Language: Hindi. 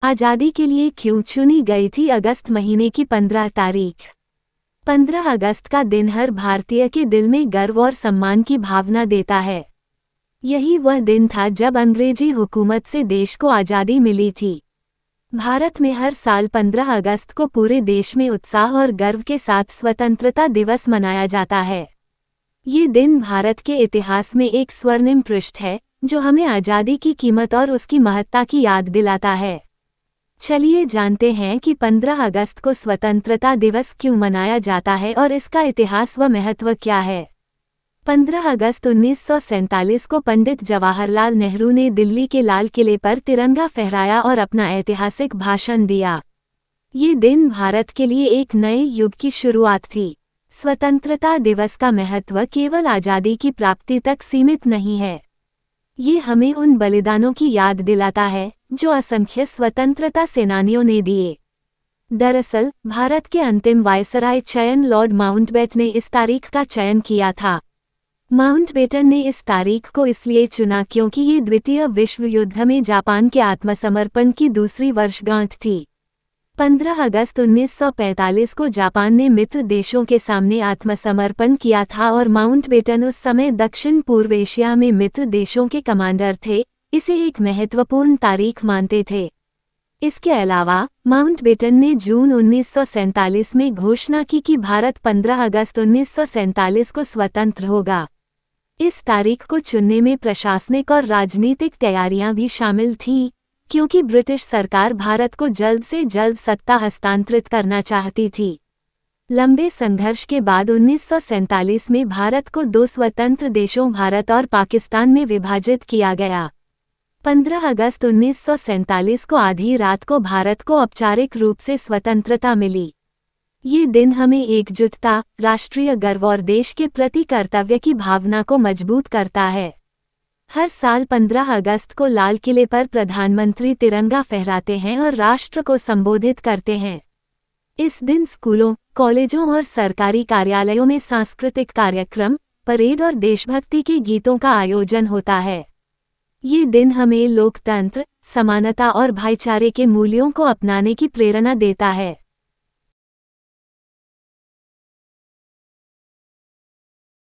आज़ादी के लिए क्यों चुनी गई थी अगस्त महीने की 15 तारीख। 15 अगस्त का दिन हर भारतीय के दिल में गर्व और सम्मान की भावना देता है। यही वह दिन था जब अंग्रेजी हुकूमत से देश को आज़ादी मिली थी। भारत में हर साल 15 अगस्त को पूरे देश में उत्साह और गर्व के साथ स्वतंत्रता दिवस मनाया जाता है। ये दिन भारत के इतिहास में एक स्वर्णिम पृष्ठ है, जो हमें आज़ादी की कीमत और उसकी महत्ता की याद दिलाता है। चलिए जानते हैं कि 15 अगस्त को स्वतंत्रता दिवस क्यों मनाया जाता है और इसका इतिहास व महत्व क्या है। 15 अगस्त 1947 को पंडित जवाहरलाल नेहरू ने दिल्ली के लाल किले पर तिरंगा फहराया और अपना ऐतिहासिक भाषण दिया। ये दिन भारत के लिए एक नए युग की शुरुआत थी। स्वतंत्रता दिवस का महत्व केवल आज़ादी की प्राप्ति तक सीमित नहीं है। ये हमें उन बलिदानों की याद दिलाता है जो असंख्य स्वतंत्रता सेनानियों ने दिए। दरअसल भारत के अंतिम वायसराय चयन लॉर्ड माउंटबेटन ने इस तारीख का चयन किया था। माउंटबेटन ने इस तारीख को इसलिए चुना क्योंकि ये द्वितीय विश्व युद्ध में जापान के आत्मसमर्पण की दूसरी वर्षगांठ थी। 15 अगस्त 1945 को जापान ने मित्र देशों के सामने आत्मसमर्पण किया था और माउंटबेटन उस समय दक्षिण पूर्व एशिया में मित्र देशों के कमांडर थे, इसे एक महत्वपूर्ण तारीख मानते थे। इसके अलावा माउंटबेटन ने जून 1947 में घोषणा की कि भारत 15 अगस्त 1947 को स्वतंत्र होगा। इस तारीख को चुनने में प्रशासनिक और राजनीतिक तैयारियां भी शामिल थीं, क्योंकि ब्रिटिश सरकार भारत को जल्द से जल्द सत्ता हस्तांतरित करना चाहती थी। लंबे संघर्ष के बाद 1947 में भारत को दो स्वतंत्र देशों भारत और पाकिस्तान में विभाजित किया गया। 15 अगस्त 1947 को आधी रात को भारत को औपचारिक रूप से स्वतंत्रता मिली। ये दिन हमें एकजुटता, राष्ट्रीय गर्व और देश के प्रति कर्तव्य की भावना को मजबूत करता है। हर साल 15 अगस्त को लाल किले पर प्रधानमंत्री तिरंगा फहराते हैं और राष्ट्र को संबोधित करते हैं। इस दिन स्कूलों, कॉलेजों और सरकारी कार्यालयों में सांस्कृतिक कार्यक्रम, परेड और देशभक्ति के गीतों का आयोजन होता है। ये दिन हमें लोकतंत्र, समानता और भाईचारे के मूल्यों को अपनाने की प्रेरणा देता है।